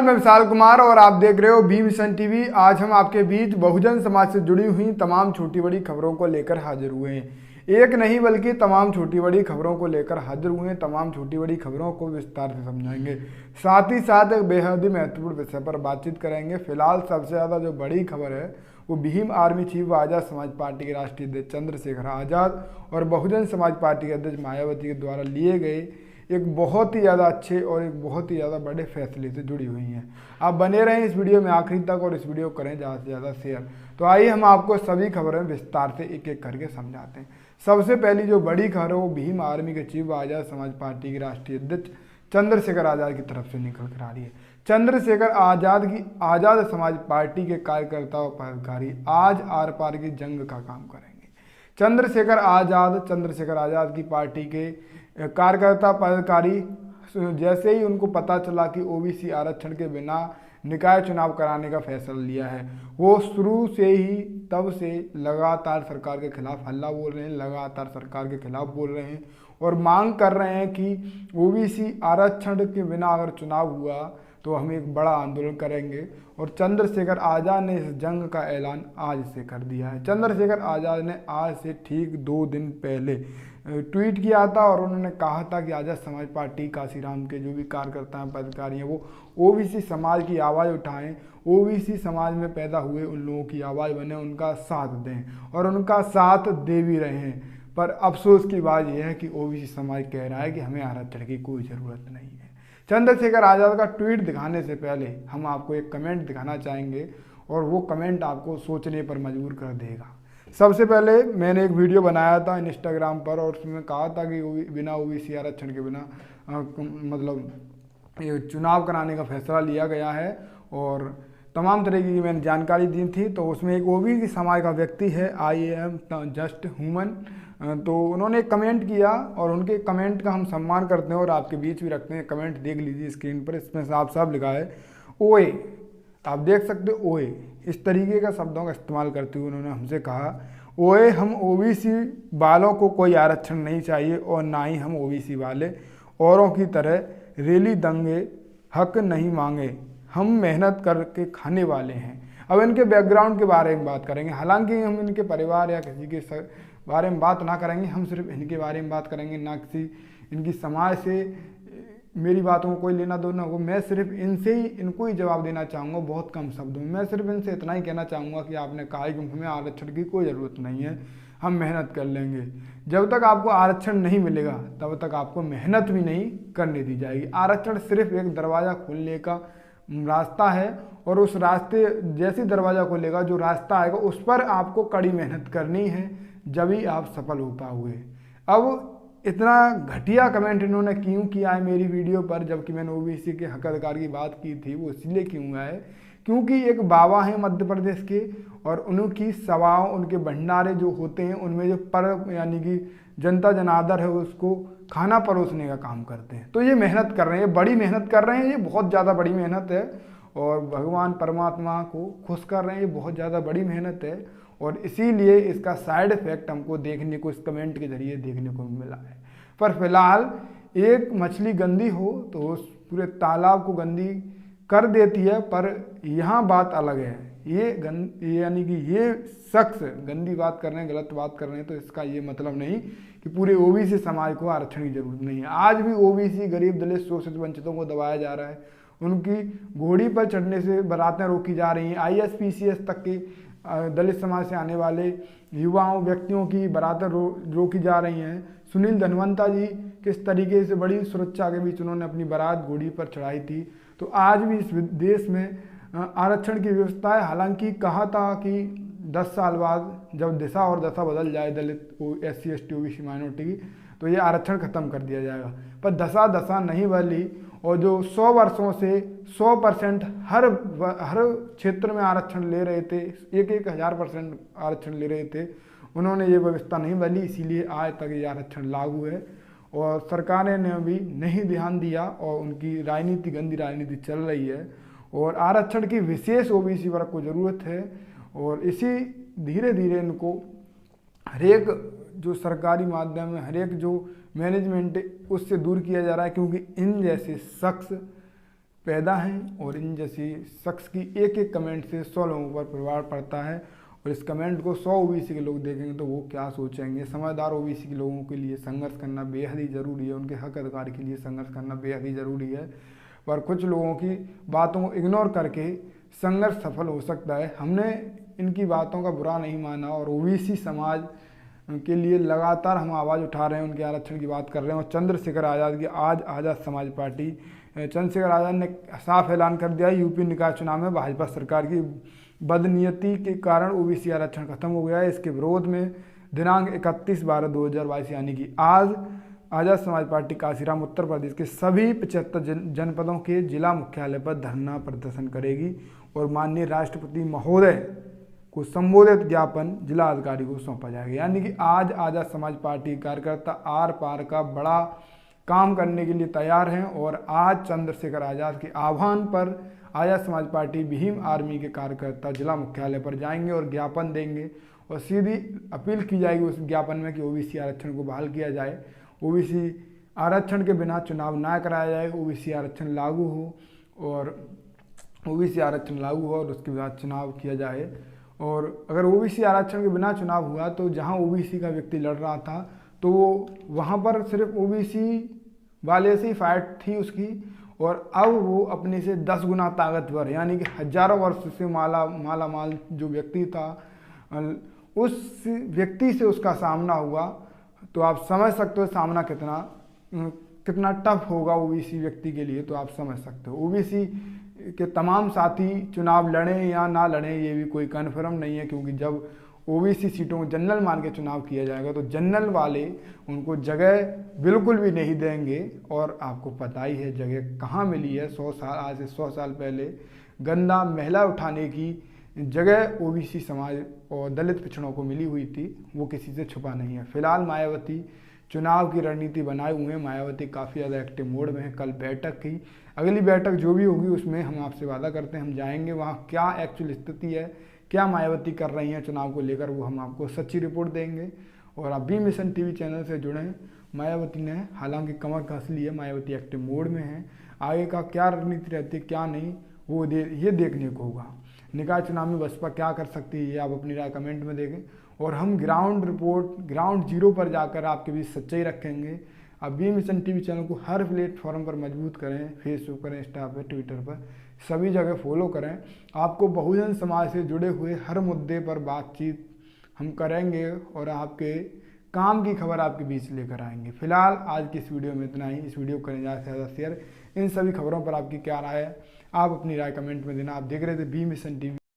मैं विशाल कुमार और आप देख रहे हो बी मिशन टीवी। आज हम आपके बीच बहुजन समाज से जुड़ी हुई तमाम छोटी बड़ी खबरों को लेकर हाजिर हुए हैं। एक नहीं बल्कि तमाम छोटी बड़ी खबरों को लेकर हाजिर हुए हैं। तमाम छोटी बड़ी खबरों को विस्तार से समझाएंगे, साथ ही साथ एक बेहद ही महत्वपूर्ण विषय पर बातचीत करेंगे। फिलहाल सबसे ज़्यादा जो बड़ी खबर है वो भीम आर्मी चीफ व आज़ाद समाज पार्टी के राष्ट्रीय अध्यक्ष चंद्रशेखर आज़ाद और बहुजन समाज पार्टी के अध्यक्ष मायावती के द्वारा लिए गए एक बहुत ही ज़्यादा अच्छे और एक बहुत ही ज़्यादा बड़े फैसले से जुड़ी हुई हैं। आप बने रहें इस वीडियो में आखिरी तक और इस वीडियो को करें ज़्यादा से ज़्यादा शेयर। तो आइए हम आपको सभी खबरें विस्तार से एक एक करके समझाते हैं। सबसे पहली जो बड़ी खबर है वो भीम आर्मी के चीफ आज़ाद समाज पार्टी के राष्ट्रीय अध्यक्ष चंद्रशेखर आज़ाद की तरफ से निकल कर आ रही है। चंद्रशेखर आज़ाद की आज़ाद समाज पार्टी के कार्यकर्ता और पदाधिकारी आज आर पार की जंग का काम करेंगे। चंद्रशेखर आज़ाद की पार्टी के कार्यकर्ता पदाधिकारी जैसे ही उनको पता चला कि ओबीसी आरक्षण के बिना निकाय चुनाव कराने का फैसला लिया है, वो शुरू से ही तब से लगातार सरकार के खिलाफ हल्ला बोल रहे हैं, लगातार सरकार के खिलाफ बोल रहे हैं और मांग कर रहे हैं कि ओबीसी आरक्षण के बिना अगर चुनाव हुआ तो हम एक बड़ा आंदोलन करेंगे। और चंद्रशेखर आज़ाद ने इस जंग का ऐलान आज से कर दिया है। चंद्रशेखर आज़ाद ने आज से ठीक 2 दिन पहले ट्वीट किया था और उन्होंने कहा था कि आज़ाद समाज पार्टी काशीराम के जो भी कार्यकर्ता हैं, पदाधिकारी हैं, वो ओबीसी समाज की आवाज़ उठाएं, ओबीसी समाज में पैदा हुए उन लोगों की आवाज़ बने, उनका साथ दें और उनका साथ दे भी रहे हैं। पर अफसोस की बात यह है कि ओबीसी समाज कह रहा है कि हमें आरक्षण की कोई ज़रूरत नहीं है। चंद्रशेखर आज़ाद का ट्वीट दिखाने से पहले हम आपको एक कमेंट दिखाना चाहेंगे और वो कमेंट आपको सोचने पर मजबूर कर देगा। सबसे पहले मैंने एक वीडियो बनाया था इंस्टाग्राम पर और उसमें कहा था कि बिना ओबीसी आरक्षण के बिना मतलब ये चुनाव कराने का फैसला लिया गया है और तमाम तरीके की मैंने जानकारी दी थी। तो उसमें एक ओबीसी समाज का व्यक्ति है, आई एम जस्ट ह्यूमन, तो उन्होंने कमेंट किया और उनके कमेंट का हम सम्मान करते हैं और आपके बीच भी रखते हैं। कमेंट देख लीजिए स्क्रीन पर, इसमें साफ साफ लिखा है ओए। आप देख सकते हो ओए, इस तरीके का शब्दों का इस्तेमाल करते हुए उन्होंने हमसे कहा ओए हम ओबीसी वालों को कोई आरक्षण नहीं चाहिए और ना ही हम ओबीसी वाले औरों की तरह रेली दंगे हक नहीं मांगे, हम मेहनत करके खाने वाले हैं। अब इनके बैकग्राउंड के बारे में बात करेंगे, हालांकि हम इनके परिवार या किसी के बारे में बात ना करेंगे, हम सिर्फ इनके बारे में बात करेंगे, ना किसी इनकी समाज से मेरी बातों को कोई लेना देना हो। मैं सिर्फ इनसे ही इनको ही जवाब देना चाहूँगा बहुत कम शब्दों में। मैं सिर्फ इनसे इतना ही कहना चाहूँगा कि आपने कहा है कि हमें आरक्षण की कोई ज़रूरत नहीं है, हम मेहनत कर लेंगे। जब तक आपको आरक्षण नहीं मिलेगा तब तक आपको मेहनत भी नहीं करने दी जाएगी। आरक्षण सिर्फ एक दरवाज़ा खोलने का रास्ता है और उस रास्ते जैसे दरवाज़ा खोलेगा जो रास्ता आएगा उस पर आपको कड़ी मेहनत करनी है, जब ही आप सफल हो पाओगे। अब इतना घटिया कमेंट इन्होंने क्यों किया है मेरी वीडियो पर, जबकि मैंने ओबीसी के हक अधिकार की बात की थी, वो इसलिए क्यों हुआ है क्योंकि एक बाबा हैं मध्य प्रदेश के और उनकी सभाओं, उनके भंडारे जो होते हैं उनमें जो पर यानी कि जनता जनार्दन है उसको खाना परोसने का काम करते हैं। तो ये मेहनत कर रहे हैं, बड़ी मेहनत कर रहे हैं, ये बहुत ज़्यादा बड़ी मेहनत है और भगवान परमात्मा को खुश कर रहे हैं, ये बहुत ज़्यादा बड़ी मेहनत है और इसीलिए इसका साइड इफेक्ट हमको देखने को इस कमेंट के जरिए देखने को मिला है। पर फिलहाल एक मछली गंदी हो तो उस पूरे तालाब को गंदी कर देती है, पर यहाँ बात अलग है। ये यानी कि ये शख्स गंदी बात कर रहे हैं, गलत बात कर रहे हैं, तो इसका ये मतलब नहीं कि पूरे ओबीसी समाज को आरक्षण की जरूरत नहीं है। आज भी ओबीसी गरीब दलित शोषित वंचितों को दबाया जा रहा है, उनकी घोड़ी पर चढ़ने से बारातें रोकी जा रही हैं। IAS PCS तक के दलित समाज से आने वाले युवाओं व्यक्तियों की बारातें रोकी जा रही हैं। सुनील धनवंता जी किस तरीके से बड़ी सुरक्षा के बीच उन्होंने अपनी बारात घोड़ी पर चढ़ाई थी। तो आज भी इस देश में आरक्षण की व्यवस्था है। हालांकि कहा था कि 10 साल बाद जब दिशा और दशा बदल जाए दलित SC ST OBC माइनॉरिटी की तो ये आरक्षण खत्म कर दिया जाएगा, पर दशा नहीं बदली और जो 100 वर्षों से 100% हर क्षेत्र में आरक्षण ले रहे थे, 1,000% आरक्षण ले रहे थे, उन्होंने ये व्यवस्था नहीं बदली, इसीलिए आज तक ये आरक्षण लागू है और सरकारें ने भी नहीं ध्यान दिया और उनकी राजनीति गंदी राजनीति चल रही है और आरक्षण की विशेष ओबीसी वर्ग को ज़रूरत है और इसी धीरे धीरे इनको हरेक जो सरकारी माध्यम है, हरेक जो मैनेजमेंट है उससे दूर किया जा रहा है, क्योंकि इन जैसे शख्स पैदा हैं और इन जैसी शख्स की एक एक कमेंट से 100 लोगों पर प्रभाव पड़ता है। और इस कमेंट को 100 ओबीसी के लोग देखेंगे तो वो क्या सोचेंगे। समझदार ओबीसी के लोगों के लिए संघर्ष करना बेहद ही ज़रूरी है, उनके हक अधिकार के लिए संघर्ष करना बेहद ही ज़रूरी है। पर कुछ लोगों की बातों को इग्नोर करके संघर्ष सफल हो सकता है। हमने इनकी बातों का बुरा नहीं माना और ओबीसी समाज के लिए लगातार हम आवाज़ उठा रहे हैं, उनके आरक्षण की बात कर रहे हैं। और चंद्रशेखर आज़ाद की आज आज़ाद समाज पार्टी, चंद्रशेखर आज़ाद ने साफ ऐलान कर दिया यूपी निकाय चुनाव में भाजपा सरकार की बदनीयती के कारण ओबीसी आरक्षण खत्म हो गया है। इसके विरोध में दिनांक 31/12/2022 यानी कि आज आज़ाद समाज पार्टी काशीराम उत्तर प्रदेश के सभी 75 जनपदों के जिला मुख्यालय पर धरना प्रदर्शन करेगी और माननीय राष्ट्रपति महोदय को संबोधित ज्ञापन जिला अधिकारी को सौंपा जाएगा। यानी कि आज आज़ाद समाज पार्टी कार्यकर्ता आर पार का बड़ा काम करने के लिए तैयार हैं और आज चंद्रशेखर आज़ाद के आह्वान पर आज़ाद समाज पार्टी भीम आर्मी के कार्यकर्ता जिला मुख्यालय पर जाएंगे और ज्ञापन देंगे और सीधी अपील की जाएगी उस ज्ञापन में कि ओबीसी आरक्षण को बहाल किया जाए, ओबीसी आरक्षण के बिना चुनाव ना कराया जाए, ओबीसी आरक्षण लागू हो और ओबीसी आरक्षण लागू हो और उसके बाद चुनाव किया जाए। और अगर ओबीसी आरक्षण के बिना चुनाव हुआ तो जहां ओबीसी का व्यक्ति लड़ रहा था तो वहां पर सिर्फ ओबीसी वाले से ही फाइट थी उसकी, और अब वो अपने से 10 गुना ताकतवर यानी कि हजारों वर्ष से माला माल जो व्यक्ति था उस व्यक्ति से उसका सामना हुआ। तो आप समझ सकते हो सामना कितना टफ होगा ओबीसी व्यक्ति के लिए। तो आप समझ सकते हो ओबीसी के तमाम साथी चुनाव लड़ें या ना लड़ें ये भी कोई कन्फर्म नहीं है, क्योंकि जब ओबीसी सीटों को जनरल मान के चुनाव किया जाएगा तो जनरल वाले उनको जगह बिल्कुल भी नहीं देंगे। और आपको पता ही है जगह कहाँ मिली है। आज से 100 साल पहले गंदा महिला उठाने की जगह ओबीसी समाज और दलित पिछड़ों को मिली हुई थी, वो किसी से छुपा नहीं है। फिलहाल मायावती चुनाव की रणनीति बनाए हुए हैं, मायावती काफ़ी ज़्यादा एक्टिव मोड में है। कल बैठक की, अगली बैठक जो भी होगी उसमें हम आपसे वादा करते हैं हम जाएंगे वहाँ क्या एक्चुअल स्थिति है, क्या मायावती कर रही हैं चुनाव को लेकर, वो हम आपको सच्ची रिपोर्ट देंगे। और आप बी मिशन टीवी चैनल से जुड़ें। मायावती ने हालांकि कमर कस ली है, मायावती एक्टिव मोड में है, आगे का क्या रणनीति रहती है क्या नहीं वो ये देखने को होगा। निकाय चुनाव में बसपा क्या कर सकती है ये आप अपनी राय कमेंट में देखें और हम ग्राउंड रिपोर्ट ग्राउंड जीरो पर जाकर आपके बीच सच्चाई रखेंगे। आप बी मिशन टीवी चैनल को हर प्लेटफॉर्म पर मजबूत करें, फेसबुक पर, इंस्टा पर, ट्विटर पर, सभी जगह फॉलो करें। आपको बहुजन समाज से जुड़े हुए हर मुद्दे पर बातचीत हम करेंगे और आपके काम की खबर आपके बीच लेकर आएंगे। फिलहाल आज की इस वीडियो में इतना ही। इस वीडियो को करें ज़्यादा से ज़्यादा शेयर। इन सभी खबरों पर आपकी क्या राय है आप अपनी राय कमेंट में देना। आप देख रहे थे बी मिशन टीवी।